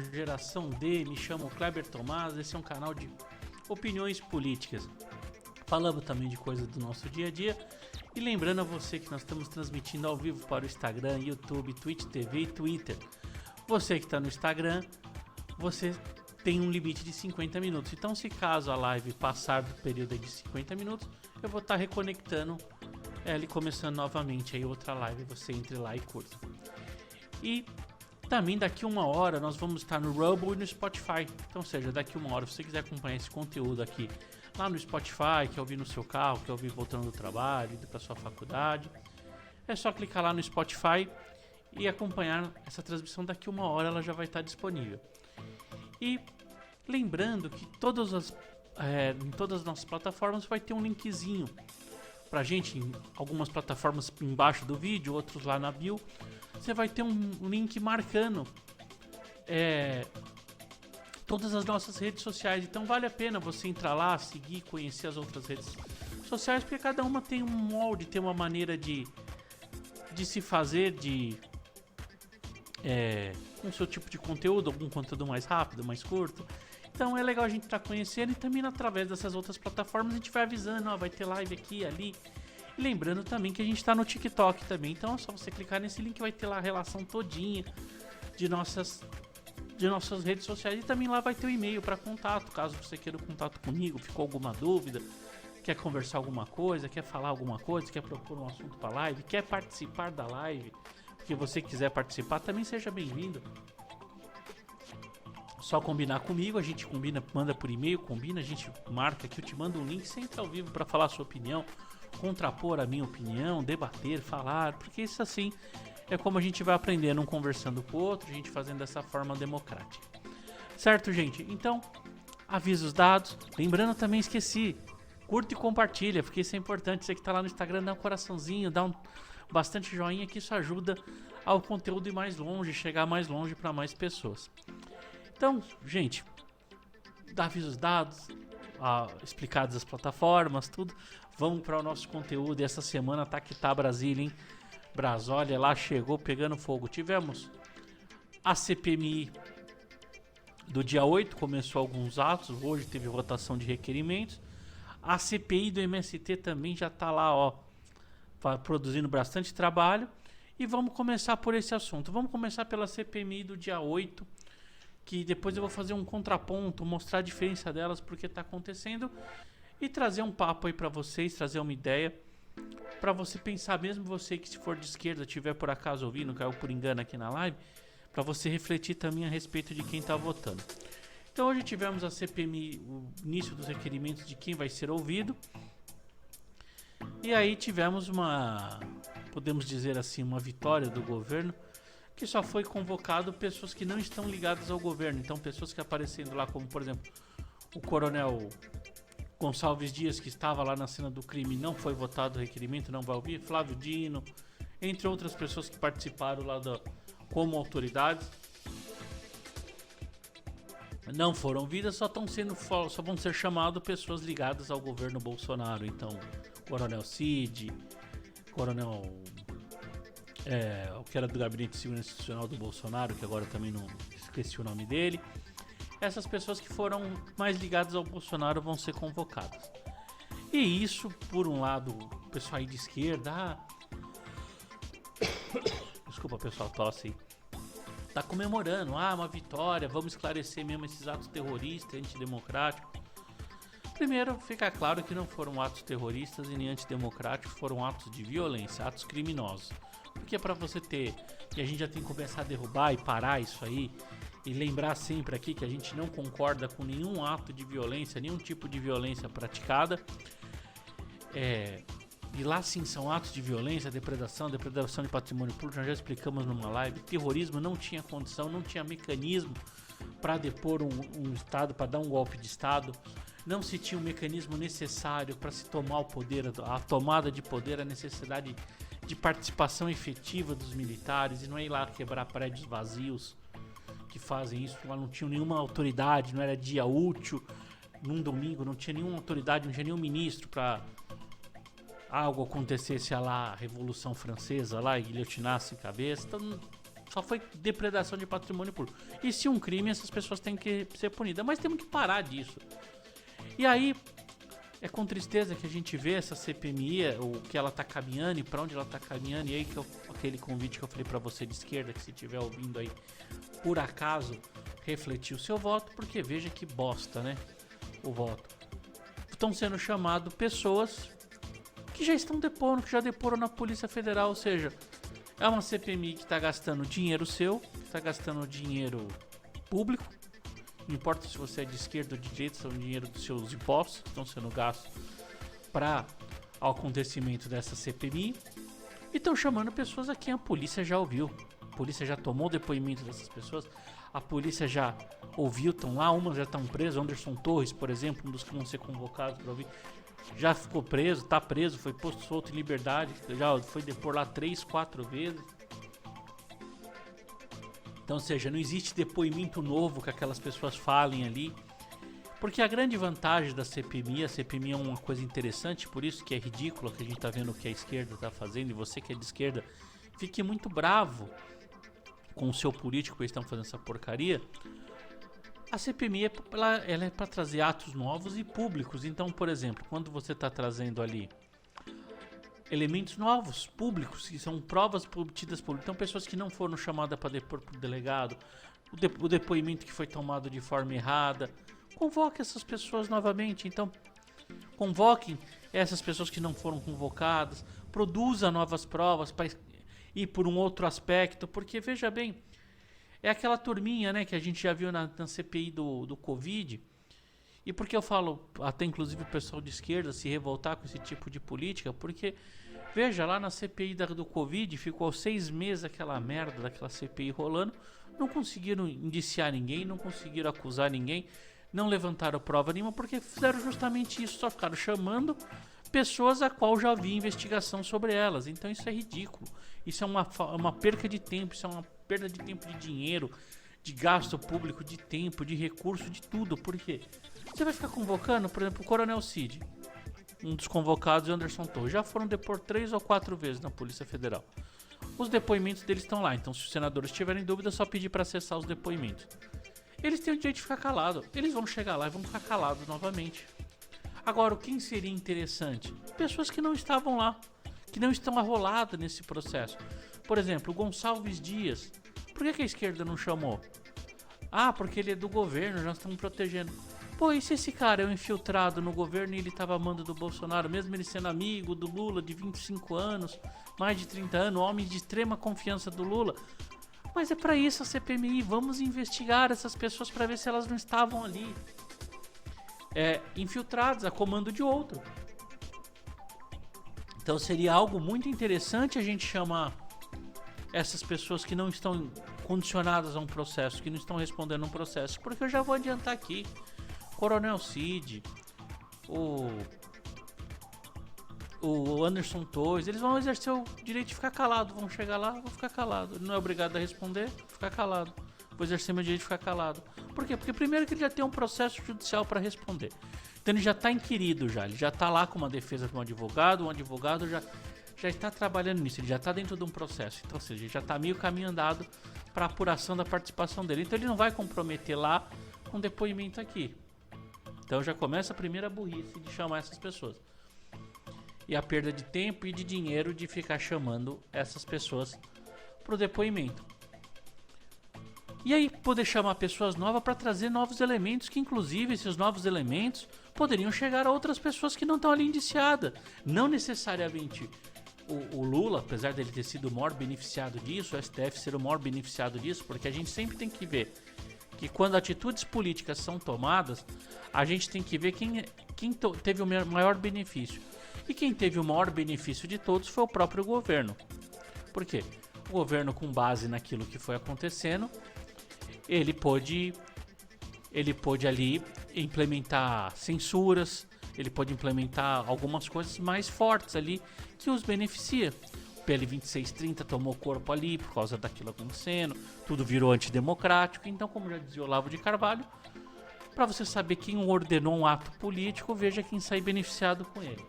Geração D, me chamo Kleber Tomás, esse é um canal de opiniões políticas. Falamos também de coisas do nosso dia a dia. E lembrando a você que nós estamos transmitindo ao vivo para o Instagram, YouTube, Twitch TV e Twitter. Você que está no Instagram, você tem um limite de 50 minutos. Então, se caso a live passar do período de 50 minutos, eu vou estar reconectando ela e começando novamente aí outra live. Você entre lá e curta. E também daqui uma hora nós vamos estar no Rumble e no Spotify. Então, ou seja, daqui uma hora, se você quiser acompanhar esse conteúdo aqui lá no Spotify, quer ouvir no seu carro, quer ouvir voltando do trabalho, indo para sua faculdade, é só clicar lá no Spotify e acompanhar essa transmissão. Daqui uma hora ela já vai estar disponível. E lembrando que em todas as nossas plataformas vai ter um linkzinho pra gente, em algumas plataformas embaixo do vídeo, outros lá na bio. Você vai ter um link marcando todas as nossas redes sociais. Então vale a pena você entrar lá, seguir, conhecer as outras redes sociais, porque cada uma tem um molde, tem uma maneira de se fazer, com o seu tipo de conteúdo, algum conteúdo mais rápido, mais curto. Então é legal a gente estar conhecendo, e também através dessas outras plataformas a gente vai avisando, ó, vai ter live aqui, ali. E lembrando também que a gente está no TikTok também, então é só você clicar nesse link, vai ter lá a relação todinha de nossas redes sociais, e também lá vai ter o e-mail para contato, caso você queira contato comigo, ficou alguma dúvida, quer conversar alguma coisa, quer falar alguma coisa, quer propor um assunto para live, quer participar da live, porque você quiser participar, também seja bem-vindo. Só combinar comigo, a gente combina, manda por e-mail, combina, a gente marca aqui, eu te mando um link, você entra ao vivo para falar a sua opinião, contrapor a minha opinião, debater, falar, porque isso assim é como a gente vai aprendendo, um conversando com o outro, a gente fazendo dessa forma democrática. Certo, gente? Então, avisos dados. Lembrando também, esqueci, curta e compartilha, porque isso é importante. Você que está lá no Instagram, dá um coraçãozinho, dá bastante joinha, que isso ajuda ao conteúdo ir mais longe, chegar mais longe para mais pessoas. Então, gente, avisos dados, explicadas as plataformas, tudo. Vamos para o nosso conteúdo. E essa semana tá que tá Brasília, hein? Brasólia lá chegou pegando fogo. Tivemos a CPMI do dia 8, começou alguns atos. Hoje teve votação de requerimentos. A CPI do MST também já tá lá, ó, produzindo bastante trabalho. E vamos começar por esse assunto. Vamos começar pela CPMI do dia 8, que depois eu vou fazer um contraponto, mostrar a diferença delas, porque tá acontecendo, e trazer um papo aí pra vocês, trazer uma ideia pra você pensar, mesmo você que, se for de esquerda, tiver por acaso ouvindo, caiu por engano aqui na live, pra você refletir também a respeito de quem tá votando. Então hoje tivemos a CPMI, o início dos requerimentos de quem vai ser ouvido, e aí tivemos podemos dizer assim, uma vitória do governo, que só foi convocado pessoas que não estão ligadas ao governo. Então, pessoas que aparecendo lá, como por exemplo o coronel Gonçalves Dias, que estava lá na cena do crime, não foi votado o requerimento, não vai ouvir. Flávio Dino, entre outras pessoas que participaram lá como autoridades, não foram ouvidas, só vão ser chamadas pessoas ligadas ao governo Bolsonaro. Então, coronel Cid, coronel o que era do Gabinete de Segurança Institucional do Bolsonaro, que agora também não esqueci o nome dele. Essas pessoas que foram mais ligadas ao Bolsonaro vão ser convocadas. E isso, por um lado, o pessoal aí de esquerda, desculpa pessoal, tosse aí, tá comemorando, uma vitória, vamos esclarecer mesmo esses atos terroristas, antidemocráticos. Primeiro, fica claro que não foram atos terroristas e nem antidemocráticos, foram atos de violência, atos criminosos. Porque é pra você ter, e a gente já tem que começar a derrubar e parar isso aí, e lembrar sempre aqui que a gente não concorda com nenhum ato de violência, nenhum tipo de violência praticada. E lá sim são atos de violência, depredação de patrimônio público, nós já explicamos numa live. Terrorismo não tinha condição, não tinha mecanismo para depor um Estado, para dar um golpe de Estado. Não se tinha um mecanismo necessário para se tomar o poder, a tomada de poder, a necessidade de participação efetiva dos militares, e não é ir lá quebrar prédios vazios que fazem isso. Lá não tinha nenhuma autoridade, não era dia útil, num domingo, não tinha nenhuma autoridade, não tinha nenhum ministro para algo acontecesse lá, a Revolução Francesa lá, e guilhotinasse cabeça. Então Só foi depredação de patrimônio público. E se um crime, essas pessoas têm que ser punidas. Mas temos que parar disso. E aí, é com tristeza que a gente vê essa CPMI, o que ela tá caminhando e pra onde ela tá caminhando. E aí, aquele convite que eu falei pra você de esquerda, que se estiver ouvindo aí, por acaso, refletir o seu voto, porque veja que bosta, né? O voto. Estão sendo chamadas pessoas que já estão depondo, que já deporam na Polícia Federal, ou seja, é uma CPMI que está gastando dinheiro seu, está gastando dinheiro público, não importa se você é de esquerda ou de direita, são dinheiro dos seus impostos que estão sendo gastos para o acontecimento dessa CPMI, e estão chamando pessoas a quem a polícia já ouviu, a polícia já tomou o depoimento dessas pessoas, a polícia já ouviu, estão lá, umas já estão presas, Anderson Torres, por exemplo, um dos que vão ser convocados para ouvir, já ficou preso, tá preso, foi posto solto em liberdade, já foi depor lá 3, 4 vezes. Então, ou seja, não existe depoimento novo que aquelas pessoas falem ali. Porque a grande vantagem da CPMI, a CPMI é uma coisa interessante, por isso que é ridículo que a gente tá vendo o que a esquerda tá fazendo, e você que é de esquerda, fique muito bravo com o seu político que eles estão fazendo essa porcaria. A CPMI ela é para trazer atos novos e públicos. Então, por exemplo, quando você está trazendo ali elementos novos, públicos, que são provas obtidas públicas, então pessoas que não foram chamadas para depor por delegado, o depoimento que foi tomado de forma errada, convoque essas pessoas novamente. Então, convoquem essas pessoas que não foram convocadas, produza novas provas para ir por um outro aspecto, porque veja bem, é aquela turminha, né, que a gente já viu na CPI do Covid. E por que eu falo, até inclusive o pessoal de esquerda se revoltar com esse tipo de política? Porque, veja, lá na CPI do Covid, ficou 6 meses aquela merda daquela CPI rolando, não conseguiram indiciar ninguém, não conseguiram acusar ninguém, não levantaram prova nenhuma, porque fizeram justamente isso, só ficaram chamando pessoas a qual já havia investigação sobre elas. Então isso é ridículo, isso é uma perca de tempo, isso é uma perda de tempo, de dinheiro, de gasto público, de tempo, de recurso, de tudo. Por quê? Você vai ficar convocando, por exemplo, o Coronel Cid, um dos convocados, Anderson Torres, já foram depor 3 ou 4 vezes na Polícia Federal. Os depoimentos deles estão lá, então se os senadores tiverem dúvida, é só pedir para acessar os depoimentos. Eles têm o direito de ficar calados, eles vão chegar lá e vão ficar calados novamente. Agora, quem seria interessante? Pessoas que não estavam lá, que não estão arroladas nesse processo. Por exemplo, o Gonçalves Dias. Por que a esquerda não chamou? Ah, porque ele é do governo, nós estamos protegendo. Pô, e se esse cara é um infiltrado no governo e ele estava amando do Bolsonaro, mesmo ele sendo amigo do Lula de 25 anos, mais de 30 anos, homem de extrema confiança do Lula? Mas é para isso a CPMI, vamos investigar essas pessoas para ver se elas não estavam ali infiltrados a comando de outro. Então seria algo muito interessante a gente chamar essas pessoas que não estão condicionadas a um processo, que não estão respondendo a um processo, porque eu já vou adiantar aqui, Coronel Cid, o Anderson Torres, eles vão exercer o direito de ficar calado, vão chegar lá, vou ficar calado, ele não é obrigado a responder, ficar calado, vou exercer meu direito de ficar calado. Por quê? Porque primeiro que ele já tem um processo judicial para responder, então ele já está inquirido já, ele já está lá com uma defesa de um advogado já está trabalhando nisso, ele já está dentro de um processo, então ou seja, ele já está meio caminho andado para apuração da participação dele, então ele não vai comprometer lá com depoimento aqui. Então já começa a primeira burrice de chamar essas pessoas. E a perda de tempo e de dinheiro de ficar chamando essas pessoas para o depoimento. E aí poder chamar pessoas novas para trazer novos elementos, que inclusive esses novos elementos poderiam chegar a outras pessoas que não estão ali indiciadas. Não necessariamente o Lula, apesar dele ter sido o maior beneficiado disso, o STF ser o maior beneficiado disso, porque a gente sempre tem que ver que quando atitudes políticas são tomadas, a gente tem que ver quem teve o maior benefício. E quem teve o maior benefício de todos foi o próprio governo. Por quê? O governo, com base naquilo que foi acontecendo, ele pôde ali implementar censuras, ele pode implementar algumas coisas mais fortes ali que os beneficia. O PL 2630 tomou corpo ali por causa daquilo acontecendo, tudo virou antidemocrático. Então, como já dizia o Olavo de Carvalho, para você saber quem ordenou um ato político, veja quem sai beneficiado com ele.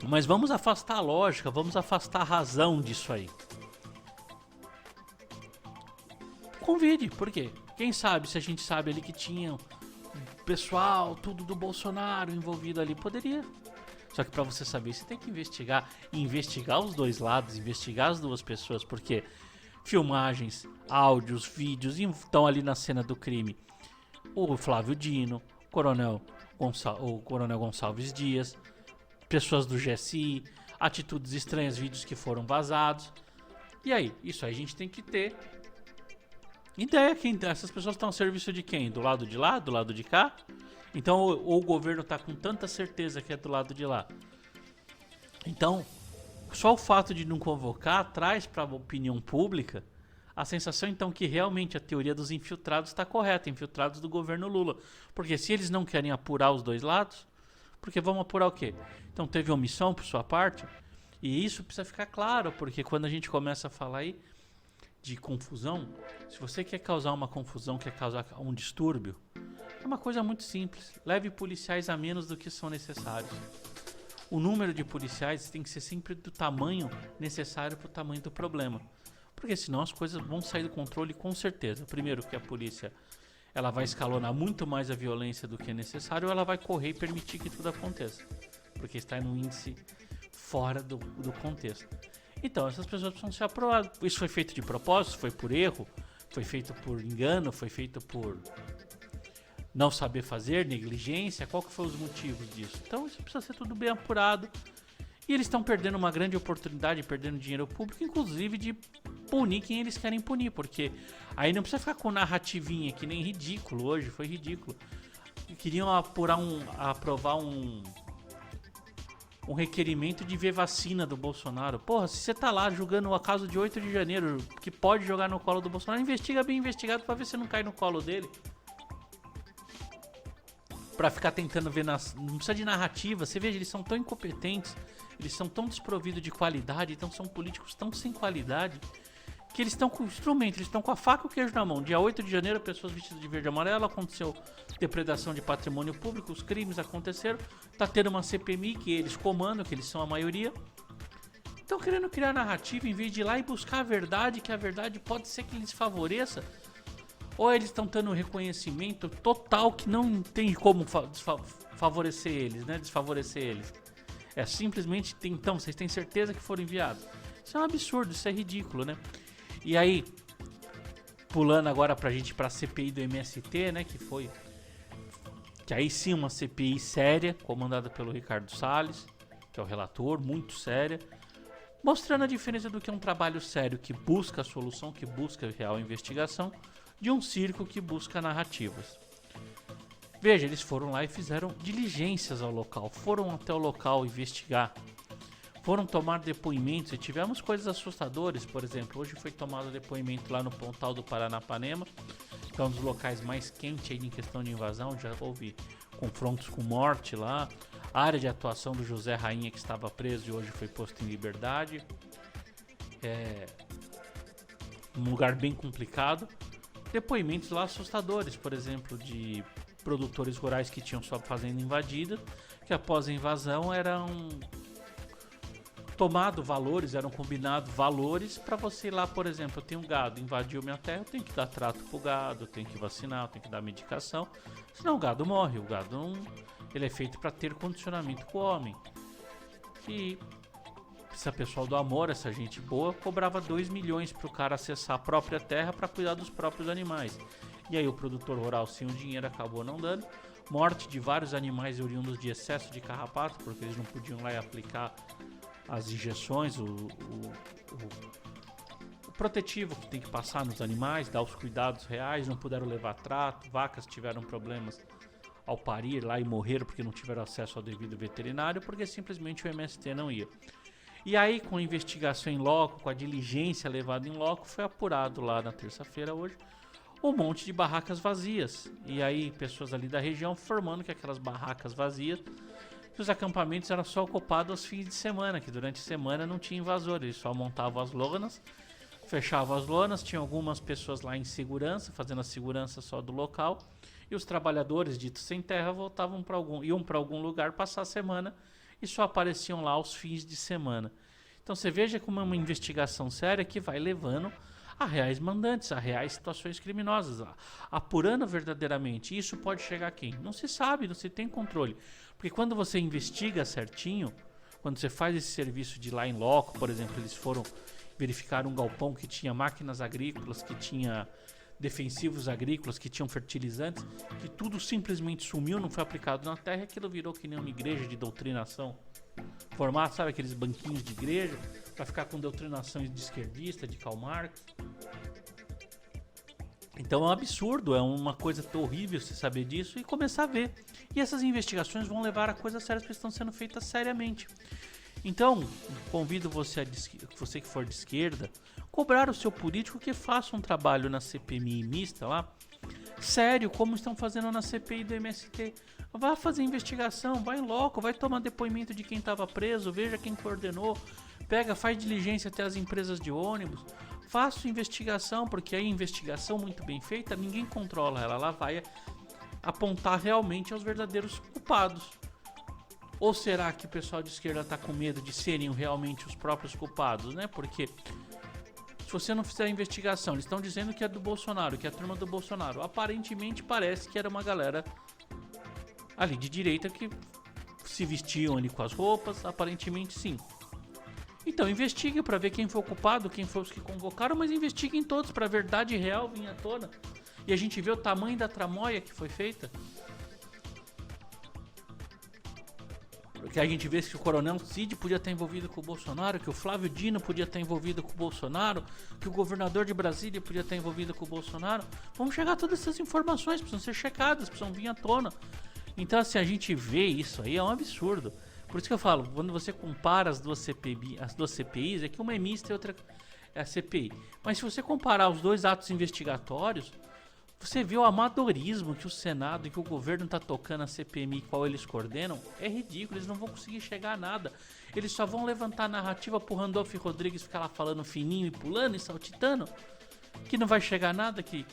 Mas vamos afastar a lógica, vamos afastar a razão disso aí. Convide, por quê? Quem sabe, se a gente sabe ali que tinha pessoal, tudo do Bolsonaro envolvido ali, poderia. Só que pra você saber, você tem que investigar. E investigar os dois lados, investigar as duas pessoas, porque filmagens, áudios, vídeos estão ali na cena do crime. O Flávio Dino, o Coronel Gonçalves Dias, pessoas do GSI, atitudes estranhas, vídeos que foram vazados. E aí, isso aí a gente tem que ter ideia que essas pessoas estão a serviço de quem? Do lado de lá? Do lado de cá? Então, ou o governo está com tanta certeza que é do lado de lá. Então, só o fato de não convocar traz para a opinião pública a sensação, então, que realmente a teoria dos infiltrados está correta, infiltrados do governo Lula. Porque se eles não querem apurar os dois lados, porque vamos apurar o quê? Então, teve omissão por sua parte? E isso precisa ficar claro, porque quando a gente começa a falar aí de confusão, se você quer causar uma confusão, quer causar um distúrbio, é uma coisa muito simples. Leve policiais a menos do que são necessários. O número de policiais tem que ser sempre do tamanho necessário para o tamanho do problema. Porque senão as coisas vão sair do controle com certeza. Primeiro que a polícia ela vai escalonar muito mais a violência do que é necessário, ou ela vai correr e permitir que tudo aconteça. Porque está em um índice fora do contexto. Então, essas pessoas precisam ser aprovadas. Isso foi feito de propósito? Foi por erro? Foi feito por engano? Foi feito por não saber fazer? Negligência? Qual que foram os motivos disso? Então, isso precisa ser tudo bem apurado. E eles estão perdendo uma grande oportunidade, perdendo dinheiro público, inclusive de punir quem eles querem punir. Porque aí não precisa ficar com narrativinha, que nem ridículo hoje, foi ridículo. Queriam aprovar um requerimento de ver vacina do Bolsonaro. Porra, se você tá lá julgando o caso de 8 de janeiro, que pode jogar no colo do Bolsonaro, investiga bem investigado pra ver se não cai no colo dele. Pra ficar tentando ver, não precisa de narrativa. Você veja, eles são tão incompetentes, eles são tão desprovidos de qualidade, então são políticos tão sem qualidade, que eles estão com o instrumento, eles estão com a faca e o queijo na mão. Dia 8 de janeiro, pessoas vestidas de verde e amarelo, aconteceu depredação de patrimônio público, os crimes aconteceram, tá tendo uma CPMI que eles comandam, que eles são a maioria. Estão querendo criar narrativa em vez de ir lá e buscar a verdade, que a verdade pode ser que lhes favoreça. Ou eles estão tendo um reconhecimento total que não tem como favorecer eles, né? Desfavorecer eles. É simplesmente, então, vocês têm certeza que foram enviados? Isso é um absurdo, isso é ridículo, né? E aí, pulando agora pra CPI do MST, né? Que aí sim uma CPI séria, comandada pelo Ricardo Salles, que é o relator, muito séria, mostrando a diferença do que é um trabalho sério que busca a solução, que busca real investigação, de um circo que busca narrativas. Veja, eles foram lá e fizeram diligências ao local, foram até o local investigar, foram tomar depoimentos e tivemos coisas assustadoras. Por exemplo, hoje foi tomado depoimento lá no Pontal do Paranapanema, que é um dos locais mais quentes aí em questão de invasão. Já houve confrontos com morte lá, a área de atuação do José Rainha, que estava preso e hoje foi posto em liberdade. É um lugar bem complicado. Depoimentos lá assustadores, por exemplo, de produtores rurais que tinham sua fazenda invadida, que após a invasão eram tomados valores, eram combinados valores para você ir lá. Por exemplo, eu tenho gado, invadiu minha terra, eu tenho que dar trato pro gado, eu tenho que vacinar, eu tenho que dar medicação, senão o gado morre. O gado não, ele é feito para ter condicionamento com o homem. E esse pessoal do Amor, essa gente boa, cobrava 2 milhões pro cara acessar a própria terra para cuidar dos próprios animais. E aí o produtor rural, sem o dinheiro, acabou não dando. Morte de vários animais oriundos de excesso de carrapato, porque eles não podiam lá e aplicar as injeções, o protetivo que tem que passar nos animais, dar os cuidados reais, não puderam levar trato. Vacas tiveram problemas ao parir lá e morreram porque não tiveram acesso ao devido veterinário, porque simplesmente o MST não ia. E aí, com a investigação em loco, com a diligência levada em loco, foi apurado lá na terça-feira hoje um monte de barracas vazias. E aí, pessoas ali da região formando que aquelas barracas vazias, que os acampamentos eram só ocupados aos fins de semana, que durante a semana não tinha invasor, eles só montavam as lonas, fechavam as lonas, tinha algumas pessoas lá em segurança, fazendo a segurança só do local, e os trabalhadores ditos sem terra voltavam iam para algum lugar passar a semana e só apareciam lá aos fins de semana. Então você veja como é uma investigação séria que vai levando a reais mandantes, a reais situações criminosas, apurando verdadeiramente. Isso pode chegar a quem? Não se sabe, não se tem controle. Porque quando você investiga certinho, quando você faz esse serviço de lá em loco, por exemplo, eles foram verificar um galpão que tinha máquinas agrícolas, que tinha defensivos agrícolas, que tinham fertilizantes, que tudo simplesmente sumiu, não foi aplicado na terra, aquilo virou que nem uma igreja de doutrinação. Formato, sabe, aqueles banquinhos de igreja, para ficar com doutrinações de esquerdista, de Karl Marx. Então é um absurdo, é uma coisa horrível você saber disso e começar a ver. E essas investigações vão levar a coisas sérias que estão sendo feitas seriamente. Então, convido você, você que for de esquerda, cobrar o seu político que faça um trabalho na CPMI mista lá, sério, como estão fazendo na CPI do MST. Vá fazer investigação, vai em loco, vai tomar depoimento de quem estava preso, veja quem coordenou, pega, faz diligência até as empresas de ônibus, faça investigação, porque aí investigação muito bem feita, ninguém controla ela, ela vai apontar realmente aos verdadeiros culpados. Ou será que o pessoal de esquerda está com medo de serem realmente os próprios culpados, né? Porque se você não fizer a investigação, eles estão dizendo que é do Bolsonaro, que é a turma do Bolsonaro. Aparentemente parece que era uma galera ali de direita que se vestiam ali com as roupas, aparentemente sim. Então investigue para ver quem foi o culpado, quem foi os que convocaram, mas investiguem todos para a verdade real vir à tona. E a gente vê o tamanho da tramóia que foi feita. Porque a gente vê que o Coronel Cid podia estar envolvido com o Bolsonaro, que o Flávio Dino podia estar envolvido com o Bolsonaro, que o governador de Brasília podia estar envolvido com o Bolsonaro. Vamos chegar a todas essas informações, precisam ser checadas, precisam vir à tona. Então assim, a gente vê isso aí, é um absurdo. Por isso que eu falo, quando você compara as duas CPIs, é que uma é mista e outra é a CPI. Mas se você comparar os dois atos investigatórios, você vê o amadorismo que o Senado e que o governo está tocando a CPMI, qual eles coordenam, é ridículo, eles não vão conseguir chegar a nada. Eles só vão levantar a narrativa pro Randolph Rodrigues ficar lá falando fininho e pulando e saltitando, que não vai chegar a nada, que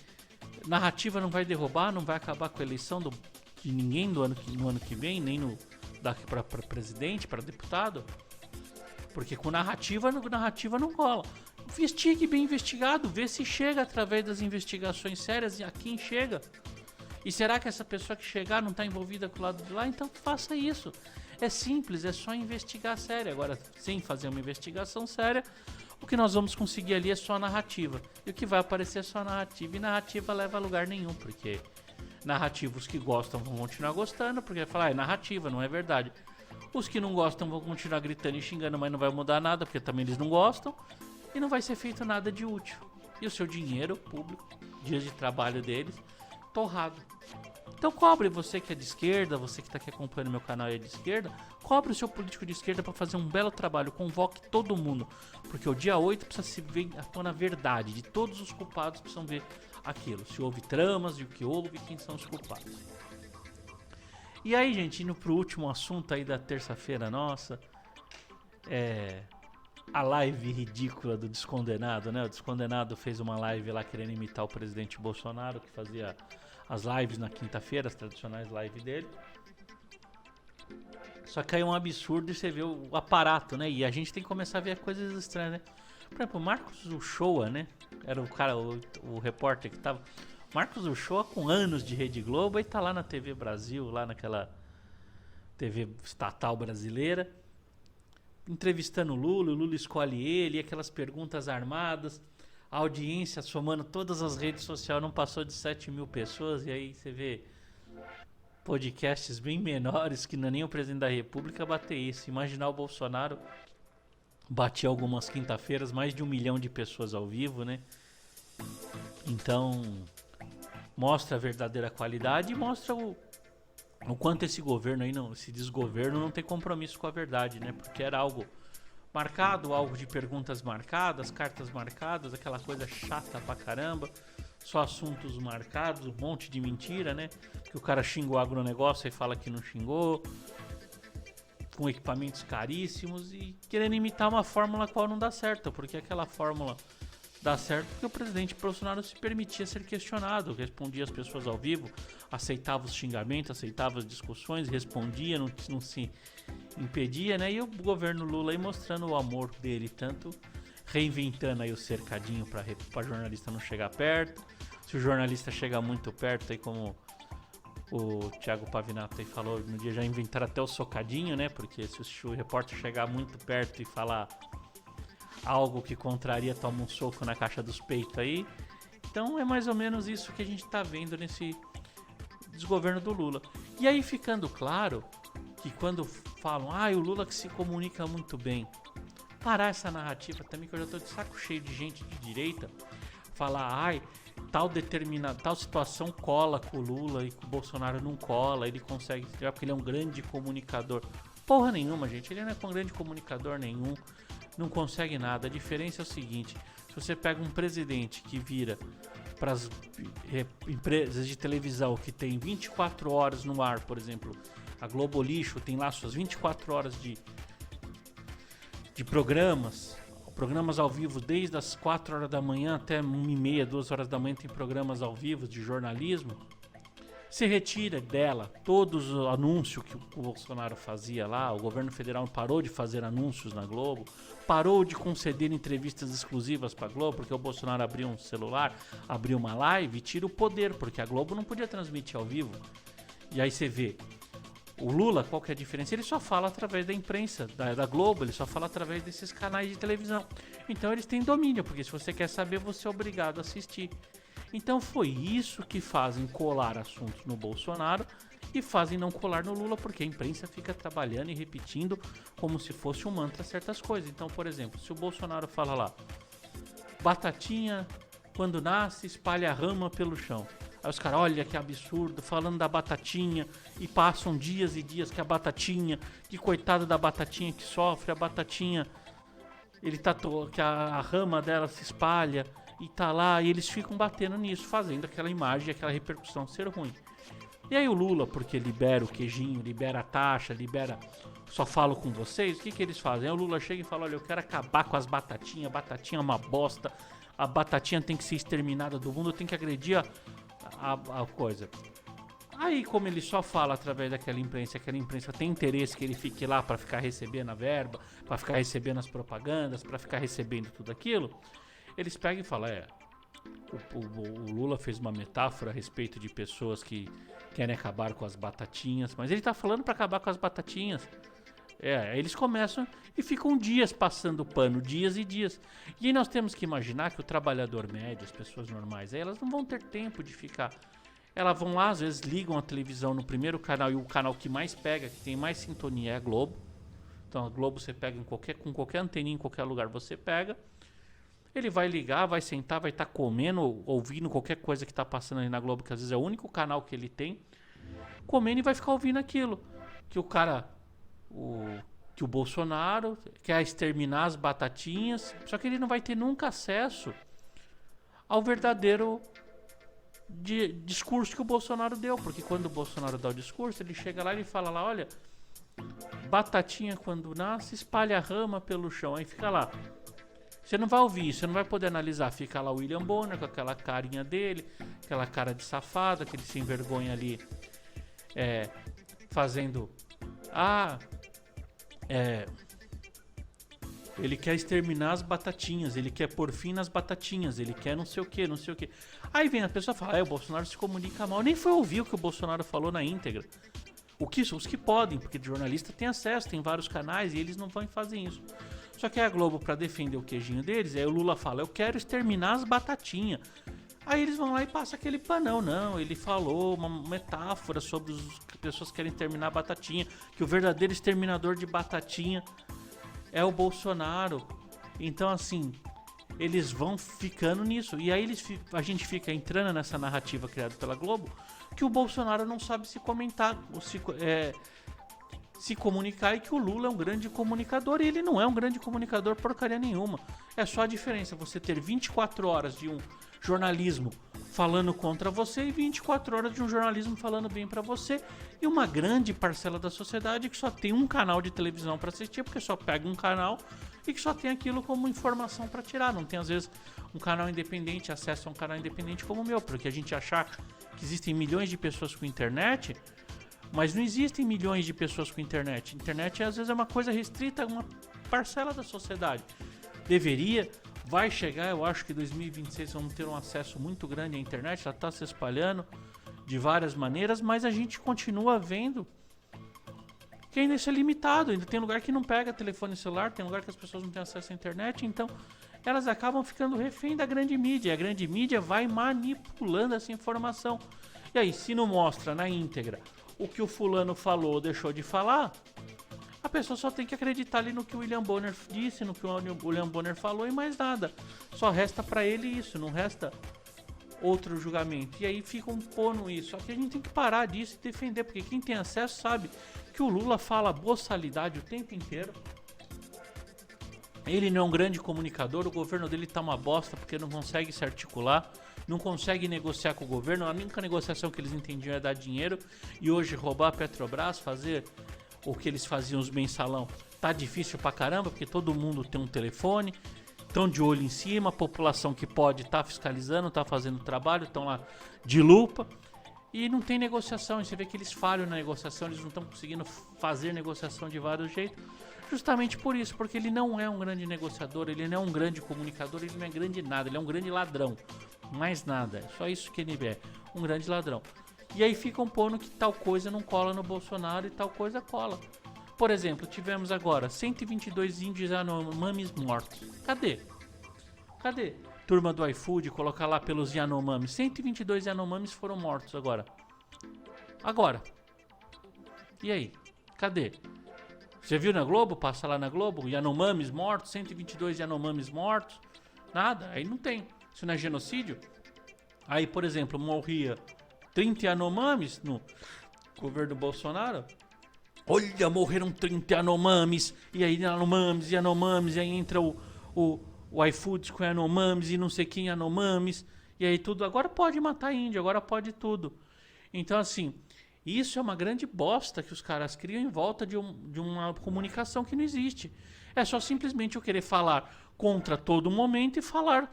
narrativa não vai derrubar, não vai acabar com a eleição de ninguém no ano que vem, nem daqui para presidente, para deputado, porque com narrativa não cola. Investigue bem investigado, vê se chega através das investigações sérias e a quem chega. E será que essa pessoa que chegar não está envolvida com o lado de lá? Então faça isso. É simples, é só investigar sério. Agora, sem fazer uma investigação séria, o que nós vamos conseguir ali é só narrativa. E o que vai aparecer é só narrativa. E narrativa leva a lugar nenhum, porque narrativos que gostam vão continuar gostando, porque vai falar, é narrativa, não é verdade. Os que não gostam vão continuar gritando e xingando, mas não vai mudar nada, porque também eles não gostam. E não vai ser feito nada de útil. E o seu dinheiro público, dias de trabalho deles, torrado. Então cobre, você que é de esquerda, você que está aqui acompanhando meu canal e é de esquerda, cobre o seu político de esquerda para fazer um belo trabalho, convoque todo mundo. Porque o dia 8 precisa se ver à tona a verdade, de todos os culpados precisam ver aquilo. Se houve tramas, e o que houve, quem são os culpados. E aí, gente, indo pro último assunto aí da terça-feira nossa, a live ridícula do Descondenado, né? O Descondenado fez uma live lá querendo imitar o presidente Bolsonaro, que fazia as lives na quinta-feira, as tradicionais lives dele. Só que aí é um absurdo e você vê o aparato, né? E a gente tem que começar a ver coisas estranhas, né? Por exemplo, o Marcos Uchoa, né? Era o cara, o repórter que tava... Marcos Uchoa com anos de Rede Globo, aí tá lá na TV Brasil, lá naquela TV estatal brasileira, entrevistando o Lula escolhe ele, e aquelas perguntas armadas, a audiência somando todas as redes sociais não passou de 7 mil pessoas, e aí você vê podcasts bem menores que não é nem o presidente da República bater isso. Imaginar o Bolsonaro bater algumas quinta-feiras mais de 1 milhão de pessoas ao vivo, né? Então mostra a verdadeira qualidade e mostra o quanto esse governo aí, esse desgoverno não tem compromisso com a verdade, né? Porque era algo marcado, algo de perguntas marcadas, cartas marcadas, aquela coisa chata pra caramba, só assuntos marcados, um monte de mentira, né? Que o cara xinga o agronegócio e fala que não xingou, com equipamentos caríssimos e querendo imitar uma fórmula qual não dá certo, porque aquela fórmula dá certo porque o presidente Bolsonaro se permitia ser questionado, respondia as pessoas ao vivo, aceitava os xingamentos, aceitava as discussões, respondia, não se impedia, né? E o governo Lula aí mostrando o amor dele, tanto reinventando aí o cercadinho para jornalista não chegar perto. Se o jornalista chegar muito perto, aí como o Thiago Pavinato aí falou, no dia já inventaram até o socadinho, né? Porque se o repórter chegar muito perto e falar algo que contraria, toma um soco na caixa dos peitos aí. Então é mais ou menos isso que a gente tá vendo nesse desgoverno do Lula. E aí ficando claro que quando falam, o Lula que se comunica muito bem, parar essa narrativa também, que eu já tô de saco cheio de gente de direita falar, tal situação cola com o Lula e com o Bolsonaro não cola, ele consegue, porque ele é um grande comunicador. Porra nenhuma, gente, ele não é um grande comunicador nenhum, não consegue nada. A diferença é o seguinte, se você pega um presidente que vira para as empresas de televisão que tem 24 horas no ar, por exemplo, a Globo Lixo tem lá suas 24 horas de programas ao vivo, desde as 4 horas da manhã até 1h30, 2 horas da manhã tem programas ao vivo de jornalismo. Se retira dela todos os anúncios que o Bolsonaro fazia lá, o governo federal parou de fazer anúncios na Globo, parou de conceder entrevistas exclusivas para a Globo, porque o Bolsonaro abriu um celular, abriu uma live e tira o poder, porque a Globo não podia transmitir ao vivo. E aí você vê, o Lula, qual que é a diferença? Ele só fala através da imprensa, da Globo, ele só fala através desses canais de televisão. Então eles têm domínio, porque se você quer saber, você é obrigado a assistir. Então foi isso que fazem colar assuntos no Bolsonaro e fazem não colar no Lula, porque a imprensa fica trabalhando e repetindo como se fosse um mantra certas coisas. Então, por exemplo, se o Bolsonaro fala lá, batatinha quando nasce espalha a rama pelo chão. Aí os caras, olha que absurdo, falando da batatinha, e passam dias e dias que a batatinha, que coitado da batatinha que sofre, a batatinha, que a rama dela se espalha e tá lá, e eles ficam batendo nisso, fazendo aquela imagem, aquela repercussão ser ruim. E aí o Lula, porque libera o queijinho, libera a taxa, só falo com vocês, o que eles fazem? Aí o Lula chega e fala, olha, eu quero acabar com as batatinhas, a batatinha é uma bosta, a batatinha tem que ser exterminada do mundo, tem que agredir a coisa. Aí, como ele só fala através daquela imprensa, aquela imprensa tem interesse que ele fique lá para ficar recebendo a verba, para ficar recebendo as propagandas, para ficar recebendo tudo aquilo, eles pegam e falam, o Lula fez uma metáfora a respeito de pessoas que querem acabar com as batatinhas, mas ele tá falando para acabar com as batatinhas. Eles começam e ficam dias passando pano, dias e dias. E aí nós temos que imaginar que o trabalhador médio, as pessoas normais, elas não vão ter tempo de ficar. Elas vão lá, às vezes ligam a televisão no primeiro canal, e o canal que mais pega, que tem mais sintonia é a Globo. Então a Globo você pega com qualquer anteninha, em qualquer lugar você pega. Ele vai ligar, vai sentar, vai estar comendo, ouvindo qualquer coisa que está passando ali na Globo, que às vezes é o único canal que ele tem, comendo, e vai ficar ouvindo aquilo. Que o cara... que o Bolsonaro quer exterminar as batatinhas, só que ele não vai ter nunca acesso ao verdadeiro discurso que o Bolsonaro deu, porque quando o Bolsonaro dá o discurso, ele chega lá e ele fala lá, olha, batatinha quando nasce espalha a rama pelo chão, aí fica lá. Você não vai ouvir, você não vai poder analisar, fica lá o William Bonner com aquela carinha dele, aquela cara de safado, aquele sem vergonha ali, fazendo... ele quer exterminar as batatinhas, ele quer pôr fim nas batatinhas, ele quer não sei o que, não sei o que. Aí vem a pessoa e fala, o Bolsonaro se comunica mal. Nem foi ouvir o que o Bolsonaro falou na íntegra. Os que podem, porque de jornalista tem acesso, tem vários canais e eles não vão e fazem isso. Só que a Globo, pra defender o queijinho deles, aí o Lula fala, eu quero exterminar as batatinhas. Aí eles vão lá e passam aquele panão. Não, ele falou uma metáfora sobre as pessoas que querem terminar a batatinha, que o verdadeiro exterminador de batatinha é o Bolsonaro. Então, assim, eles vão ficando nisso. E aí a gente fica entrando nessa narrativa criada pela Globo, que o Bolsonaro não sabe se comentar, se comunicar, e que o Lula é um grande comunicador, e ele não é um grande comunicador porcaria nenhuma. É só a diferença você ter 24 horas de um jornalismo falando contra você e 24 horas de um jornalismo falando bem pra você, e uma grande parcela da sociedade que só tem um canal de televisão pra assistir, porque só pega um canal e que só tem aquilo como informação pra tirar. Não tem às vezes um canal independente, acesso a um canal independente como o meu, porque a gente achar que existem milhões de pessoas com internet, Mas não existem milhões de pessoas com internet. Internet às vezes é uma coisa restrita a uma parcela da sociedade. Deveria, vai chegar, eu acho que em 2026 vamos ter um acesso muito grande à internet, ela está se espalhando de várias maneiras, mas a gente continua vendo que ainda isso é limitado, ainda tem lugar que não pega telefone celular, tem lugar que as pessoas não têm acesso à internet, então elas acabam ficando refém da grande mídia, e a grande mídia vai manipulando essa informação. E aí, se não mostra na íntegra o que o fulano falou ou deixou de falar, a pessoa só tem que acreditar ali no que o William Bonner disse, no que o William Bonner falou e mais nada. Só resta pra ele isso, não resta outro julgamento. E aí ficam pondo isso. Só que a gente tem que parar disso e defender, porque quem tem acesso sabe que o Lula fala boçalidade o tempo inteiro. Ele não é um grande comunicador, o governo dele tá uma bosta porque não consegue se articular, não consegue negociar com o governo. A única negociação que eles entendiam é dar dinheiro, e hoje roubar a Petrobras, fazer o que eles faziam os mensalão, tá difícil pra caramba, porque todo mundo tem um telefone, estão de olho em cima, a população que pode tá fiscalizando, tá fazendo trabalho, estão lá de lupa, e não tem negociação. E você vê que eles falham na negociação, eles não estão conseguindo fazer negociação de vários jeitos, justamente por isso, porque ele não é um grande negociador, ele não é um grande comunicador, ele não é grande nada, ele é um grande ladrão, mais nada, é só isso que ele é, um grande ladrão. E aí ficam pondo que tal coisa não cola no Bolsonaro e tal coisa cola. Por exemplo, tivemos agora 122 índios Yanomamis mortos. Cadê? Cadê? Turma do iFood, colocar lá pelos Yanomamis. 122 Yanomamis foram mortos agora. Agora. E aí? Cadê? Você viu na Globo? Passa lá na Globo. Yanomamis mortos, 122 Yanomamis mortos. Nada, aí não tem. Isso não é genocídio? Aí, por exemplo, morria 30 Yanomamis no governo do Bolsonaro. Olha, morreram 30 Yanomamis. E aí Yanomamis, e aí entra o iFood com Yanomamis e não sei quem Yanomamis. E aí tudo. Agora pode matar índio, agora pode tudo. Então assim, isso é uma grande bosta que os caras criam em volta de uma comunicação que não existe. É só simplesmente eu querer falar contra todo momento e falar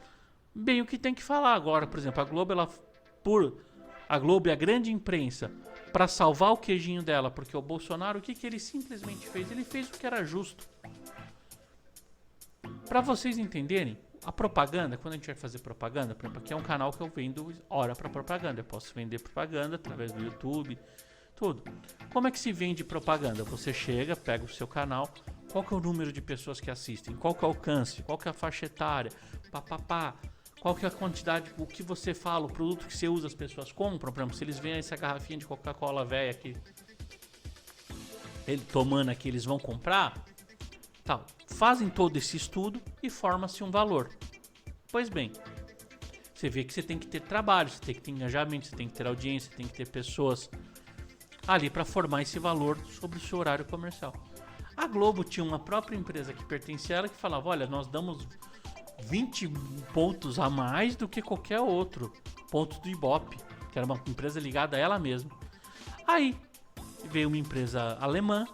bem o que tem que falar. Agora, por exemplo, a Globo, a Globo e a grande imprensa, para salvar o queijinho dela, porque o Bolsonaro, o que ele simplesmente fez? Ele fez o que era justo. Para vocês entenderem, a propaganda, quando a gente vai fazer propaganda, por exemplo, aqui é um canal que eu vendo hora para propaganda. Eu posso vender propaganda através do YouTube, tudo. Como é que se vende propaganda? Você chega, pega o seu canal, qual que é o número de pessoas que assistem, qual que é o alcance, qual que é a faixa etária, papapá. Qual que é a quantidade, o que você fala, o produto que você usa, as pessoas compram. Por exemplo, se eles veem essa garrafinha de Coca-Cola velha aqui, ele tomando aqui, eles vão comprar, tal. Fazem todo esse estudo e forma-se um valor. Pois bem, você vê que você tem que ter trabalho, você tem que ter engajamento, você tem que ter audiência, você tem que ter pessoas ali para formar esse valor sobre o seu horário comercial. A Globo tinha uma própria empresa que pertencia a ela que falava, olha, nós damos 20 pontos a mais do que qualquer outro, pontos do Ibope, que era uma empresa ligada a ela mesma. Aí veio uma empresa alemã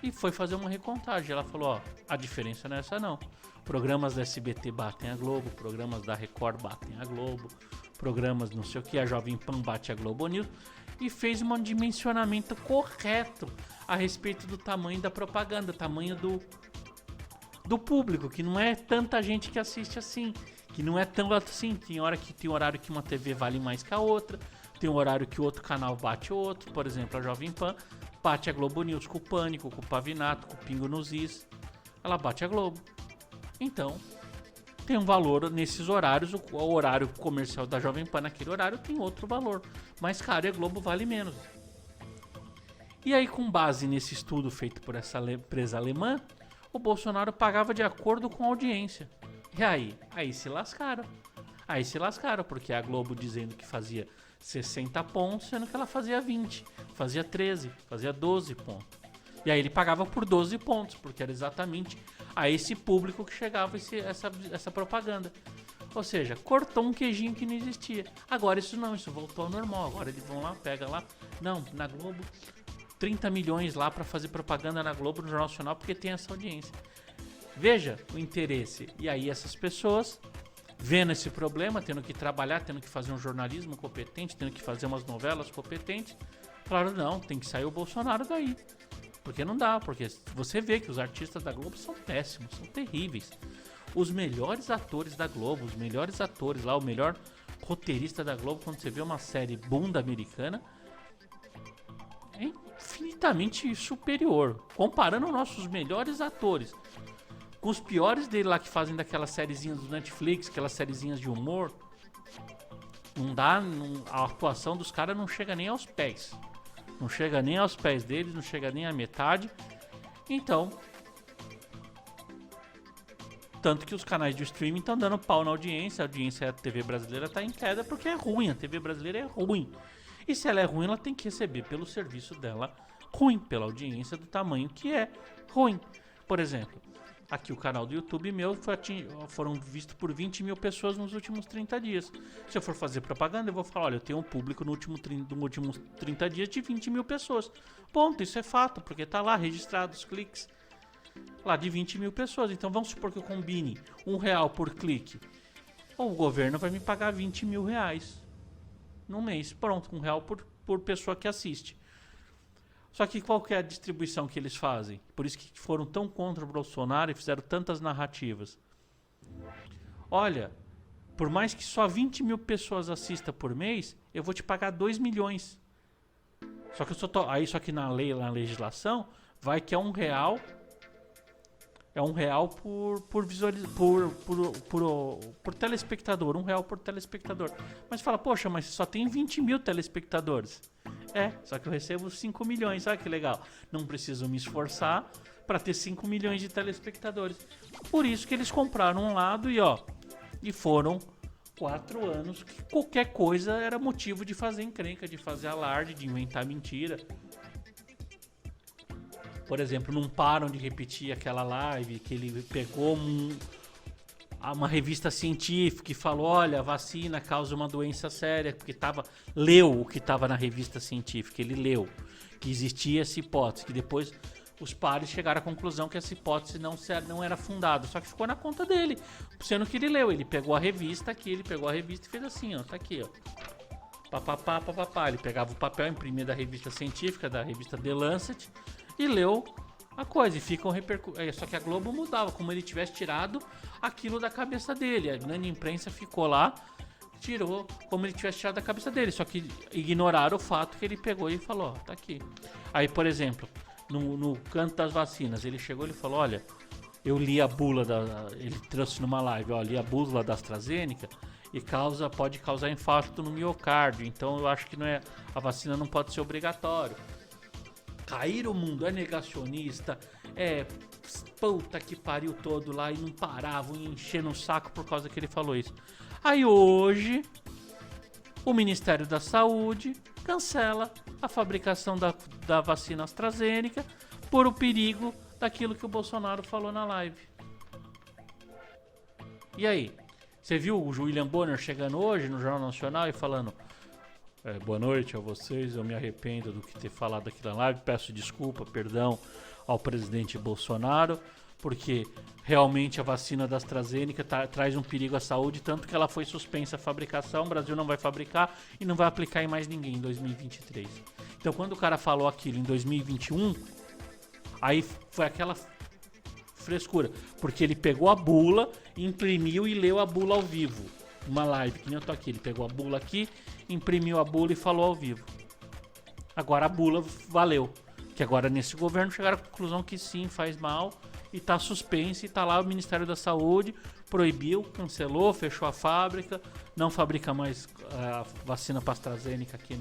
e foi fazer uma recontagem. Ela falou, ó, a diferença não é essa não. Programas da SBT batem a Globo, programas da Record batem a Globo, programas não sei o que, a Jovem Pan bate a Globo News, e fez um dimensionamento correto a respeito do tamanho da propaganda, tamanho do público, que não é tanta gente que assiste assim, que não é tão assim. Tem hora que tem horário que uma TV vale mais que a outra, tem um horário que o outro canal bate o outro. Por exemplo, a Jovem Pan bate a Globo News com o Pânico, com o Pavinato, com o Pingo nos Is. Ela bate a Globo. Então, tem um valor nesses horários. O horário comercial da Jovem Pan naquele horário tem outro valor mais caro e a Globo vale menos. E aí, com base nesse estudo feito por essa empresa alemã, o Bolsonaro pagava de acordo com a audiência. E aí se lascaram. Aí se lascaram, porque a Globo dizendo que fazia 60 pontos, sendo que ela fazia 20, fazia 13, fazia 12 pontos. E aí ele pagava por 12 pontos, porque era exatamente a esse público que chegava essa propaganda. Ou seja, cortou um queijinho que não existia. Agora isso não, isso voltou ao normal. Agora eles vão lá, pega lá. Não, na Globo, 30 milhões lá para fazer propaganda na Globo, no Jornal Nacional, porque tem essa audiência. Veja o interesse. E aí essas pessoas, vendo esse problema, tendo que trabalhar, tendo que fazer um jornalismo competente, tendo que fazer umas novelas competentes, Falaram, não, tem que sair o Bolsonaro daí. Porque não dá, porque você vê que os artistas da Globo são péssimos, são terríveis. Os melhores atores da Globo, os melhores atores lá, o melhor roteirista da Globo, quando você vê uma série bunda americana, é infinitamente superior. Comparando nossos melhores atores com os piores dele lá que fazem daquelas sériezinhas do Netflix, aquelas sériezinhas de humor, não dá, a atuação dos caras não chega nem aos pés. Não chega nem aos pés deles, não chega nem à metade. Então, tanto que os canais de streaming estão dando pau na audiência. A audiência da TV brasileira está em queda porque é ruim. A TV brasileira é ruim. E se ela é ruim, ela tem que receber pelo serviço dela ruim, pela audiência do tamanho que é ruim. Por exemplo, aqui o canal do YouTube meu foram vistos por 20 mil pessoas nos últimos 30 dias. Se eu for fazer propaganda, eu vou falar, olha, eu tenho um público nos últimos 30 dias de 20 mil pessoas. Ponto, isso é fato, porque tá lá registrado os cliques. Lá de 20 mil pessoas. Então vamos supor que eu combine R$1 por clique. O governo vai me pagar 20 mil reais no mês. Pronto, R$1 por pessoa que assiste. Só que qual que é a distribuição que eles fazem? Por isso que foram tão contra o Bolsonaro e fizeram tantas narrativas. Olha, por mais que só 20 mil pessoas assistam por mês, eu vou te pagar 2 milhões. Só que só que na lei, na legislação, vai que é R$1. É R$1 por telespectador. R$1 por telespectador. Mas fala, poxa, mas só tem 20 mil telespectadores. Só que eu recebo 5 milhões. Olha que legal. Não preciso me esforçar para ter 5 milhões de telespectadores. Por isso que eles compraram um lado e foram 4 anos que qualquer coisa era motivo de fazer encrenca, de fazer alarde, de inventar mentira. Por exemplo, não param de repetir aquela live que ele pegou uma revista científica e falou, olha, a vacina causa uma doença séria, porque leu o que estava na revista científica, ele leu que existia essa hipótese, que depois os pares chegaram à conclusão que essa hipótese não era fundada, só que ficou na conta dele, sendo que ele leu, ele pegou a revista aqui, ele pegou a revista e fez assim, ó, tá aqui, ó. Papapá, papapá. Ele pegava o papel, imprimia da revista científica, da revista The Lancet, e leu a coisa. E ficam só que a Globo mudava, como ele tivesse tirado aquilo da cabeça dele. A grande imprensa ficou lá, tirou como ele tivesse tirado da cabeça dele. Só que ignoraram o fato que ele pegou e falou, ó, tá aqui. Aí, por exemplo, no canto das vacinas, ele chegou e falou, olha, eu li a bula ele trouxe numa live, ó, li a bula da AstraZeneca e pode causar infarto no miocárdio, então eu acho que a vacina não pode ser obrigatória. Caíram o mundo, é negacionista, puta que pariu todo lá e não paravam, enchendo o saco por causa que ele falou isso. Aí hoje, o Ministério da Saúde cancela a fabricação da vacina AstraZeneca por o perigo daquilo que o Bolsonaro falou na live. E aí? Você viu o William Bonner chegando hoje no Jornal Nacional e falando boa noite a vocês, eu me arrependo do que ter falado aqui na live, peço desculpa, perdão ao presidente Bolsonaro, porque realmente a vacina da AstraZeneca traz um perigo à saúde, tanto que ela foi suspensa a fabricação, o Brasil não vai fabricar e não vai aplicar em mais ninguém em 2023. Então quando o cara falou aquilo em 2021, aí foi aquela frescura, porque ele pegou a bula, imprimiu e leu a bula ao vivo. Uma live, que nem eu tô aqui, ele pegou a bula aqui, imprimiu a bula e falou ao vivo. Agora a bula valeu, que agora nesse governo chegaram à conclusão que sim, faz mal e tá suspenso e tá lá o Ministério da Saúde, proibiu, cancelou, fechou a fábrica, não fabrica mais a vacina para AstraZeneca aqui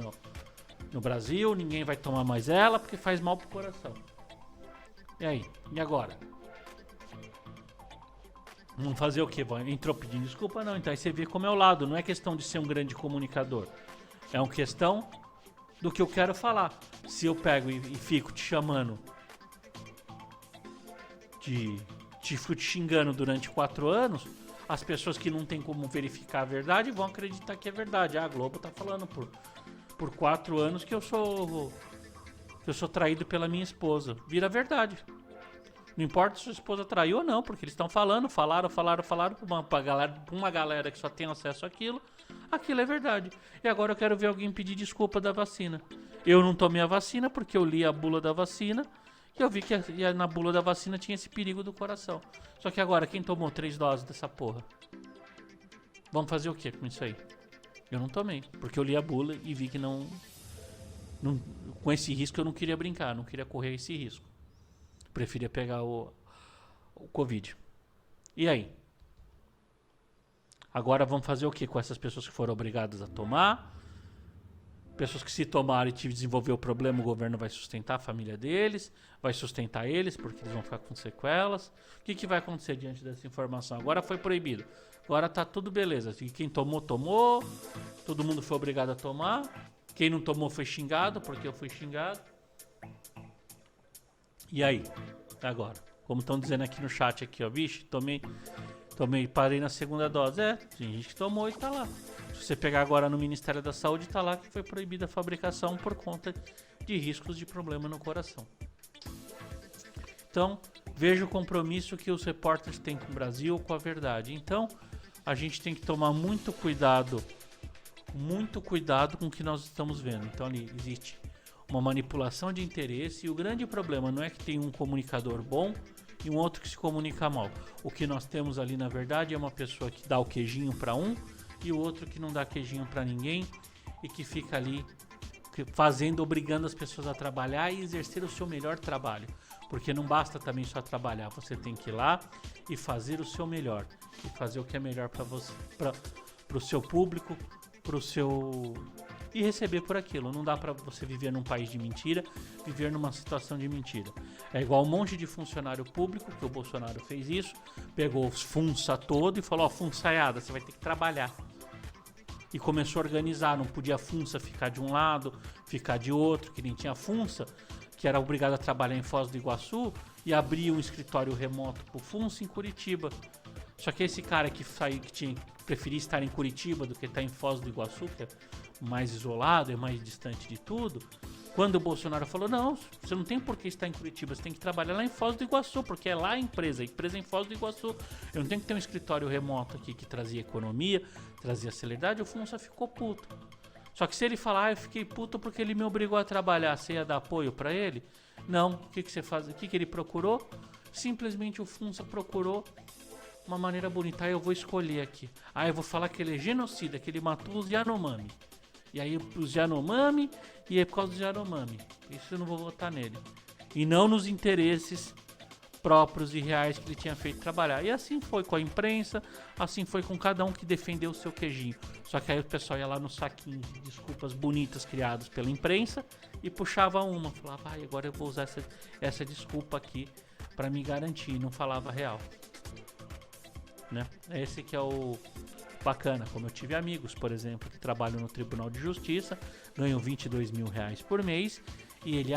no Brasil, ninguém vai tomar mais ela porque faz mal pro coração. E aí? E agora? Vamos fazer o quê? Entrou pedindo desculpa? Não, então aí você vê como é o lado. Não é questão de ser um grande comunicador. É uma questão do que eu quero falar. Se eu pego e fico te chamando fico te xingando durante 4 anos, as pessoas que não tem como verificar a verdade vão acreditar que é verdade. A Globo tá falando por 4 anos que eu sou traído pela minha esposa. Vira verdade. Não importa se sua esposa traiu ou não, porque eles estão falaram pra uma galera que só tem acesso àquilo. Aquilo é verdade. E agora eu quero ver alguém pedir desculpa da vacina. Eu não tomei a vacina porque eu li a bula da vacina e eu vi que na bula da vacina tinha esse perigo do coração. Só que agora, quem tomou 3 doses dessa porra? Vamos fazer o que com isso aí? Eu não tomei, porque eu li a bula e vi que não com esse risco eu não queria brincar, não queria correr esse risco. Preferia pegar o Covid. E aí? Agora vamos fazer o que com essas pessoas que foram obrigadas a tomar? Pessoas que se tomarem e desenvolver o problema, o governo vai sustentar a família deles, vai sustentar eles, porque eles vão ficar com sequelas. O que vai acontecer diante dessa informação? Agora foi proibido. Agora tá tudo beleza. Quem tomou, tomou. Todo mundo foi obrigado a tomar. Quem não tomou foi xingado, porque eu fui xingado. E aí? Agora? Como estão dizendo aqui no chat aqui, ó. Vixe, tomei, parei na segunda dose. Tem gente que tomou e tá lá. Se você pegar agora no Ministério da Saúde, tá lá que foi proibida a fabricação por conta de riscos de problema no coração. Então, veja o compromisso que os repórteres têm com o Brasil, com a verdade. Então, a gente tem que tomar muito cuidado com o que nós estamos vendo. Então, ali existe uma manipulação de interesse e o grande problema não é que tem um comunicador bom e um outro que se comunica mal. O que nós temos ali, na verdade, é uma pessoa que dá o queijinho para um e o outro que não dá queijinho para ninguém e que fica ali obrigando as pessoas a trabalhar e exercer o seu melhor trabalho. Porque não basta também só trabalhar, você tem que ir lá e fazer o seu melhor. E fazer o que é melhor para você, para o seu público, e receber por aquilo. Não dá para você viver num país de mentira, viver numa situação de mentira. É igual um monte de funcionário público, que o Bolsonaro fez isso, pegou os funça todo e falou, ó, funçaiada, você vai ter que trabalhar. E começou a organizar, não podia a funça ficar de um lado, ficar de outro, que nem tinha funça, que era obrigado a trabalhar em Foz do Iguaçu e abrir um escritório remoto pro funça em Curitiba. Só que esse cara que preferia estar em Curitiba do que estar em Foz do Iguaçu, que é mais isolado, é mais distante de tudo, quando o Bolsonaro falou, não, você não tem por que estar em Curitiba, você tem que trabalhar lá em Foz do Iguaçu, porque é lá a empresa é em Foz do Iguaçu, eu não tenho que ter um escritório remoto aqui que trazia economia, trazia celeridade, o Funça ficou puto. Só que se ele falar, eu fiquei puto porque ele me obrigou a trabalhar, você ia dar apoio pra ele? Não, o que você faz? O que ele procurou? Simplesmente o Funça procurou uma maneira bonita, eu vou escolher aqui. Eu vou falar que ele é genocida, que ele matou os Yanomami. E aí os Yanomami, e é por causa dos Yanomami. Isso eu não vou votar nele. E não nos interesses próprios e reais que ele tinha feito trabalhar. E assim foi com a imprensa, assim foi com cada um que defendeu o seu queijinho. Só que aí o pessoal ia lá no saquinho de desculpas bonitas criadas pela imprensa e puxava uma. Falava, agora eu vou usar essa desculpa aqui para me garantir. E não falava real. Né? Esse que é o bacana, como eu tive amigos, por exemplo, que trabalham no Tribunal de Justiça, ganham 22 mil reais por mês, e ele,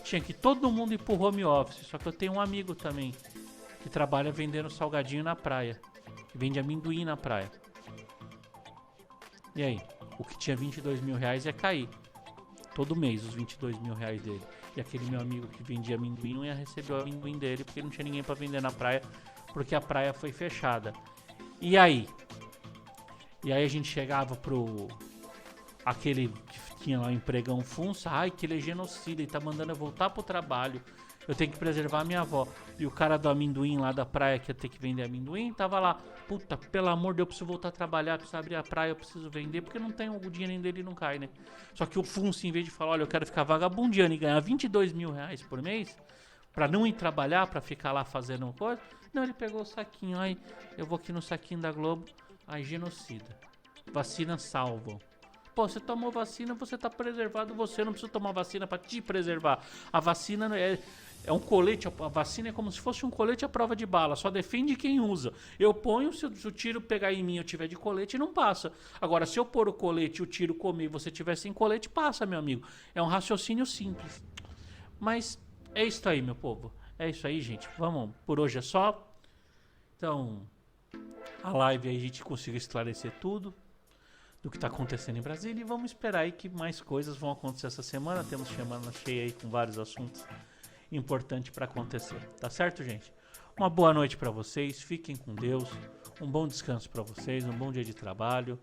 tinha que todo mundo ir pro home office, só que eu tenho um amigo também, que trabalha vendendo salgadinho na praia, que vende amendoim na praia. E aí, o que tinha 22 mil reais ia cair, todo mês, os 22 mil reais dele, e aquele meu amigo que vendia amendoim não ia receber o amendoim dele, porque não tinha ninguém para vender na praia, porque a praia foi fechada. E aí a gente chegava pro aquele que tinha lá o empregão Funça, que ele é genocida e tá mandando eu voltar pro trabalho, eu tenho que preservar a minha avó. E o cara do amendoim lá da praia, que ia ter que vender amendoim, tava lá, puta, pelo amor de Deus, eu preciso voltar a trabalhar, preciso abrir a praia, eu preciso vender, porque não tem, o dinheiro dele não cai, né? Só que o Funça, em vez de falar, olha, eu quero ficar vagabundeando e ganhar 22 mil reais por mês, pra não ir trabalhar, pra ficar lá fazendo coisa, não, ele pegou o saquinho, eu vou aqui no saquinho da Globo, genocida. Vacina salvam. Pô, você tomou vacina, você tá preservado, você não precisa tomar vacina pra te preservar. A vacina é um colete, a vacina é como se fosse um colete à prova de bala, só defende quem usa. Eu ponho, se o tiro pegar em mim, eu tiver de colete, não passa. Agora, se eu pôr o colete e o tiro comer e você tiver sem colete, passa, meu amigo. É um raciocínio simples. Mas é isso aí, meu povo. É isso aí, gente. Vamos, por hoje é só. Então, a live aí a gente consiga esclarecer tudo do que está acontecendo em Brasília e vamos esperar aí que mais coisas vão acontecer essa semana. Temos semana cheia aí com vários assuntos importantes para acontecer. Tá certo, gente? Uma boa noite para vocês. Fiquem com Deus. Um bom descanso para vocês. Um bom dia de trabalho.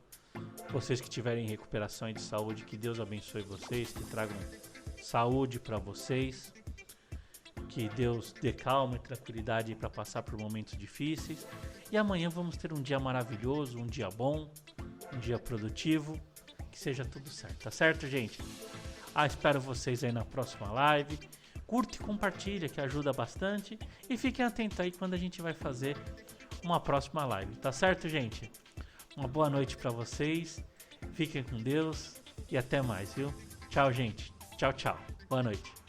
Vocês que tiverem recuperação e de saúde, que Deus abençoe vocês, que tragam saúde para vocês. Que Deus dê calma e tranquilidade para passar por momentos difíceis. E amanhã vamos ter um dia maravilhoso, um dia bom, um dia produtivo. Que seja tudo certo, tá certo, gente? Espero vocês aí na próxima live. Curte e compartilha, que ajuda bastante. E fiquem atentos aí quando a gente vai fazer uma próxima live, tá certo, gente? Uma boa noite para vocês. Fiquem com Deus e até mais, viu? Tchau, gente. Tchau, tchau. Boa noite.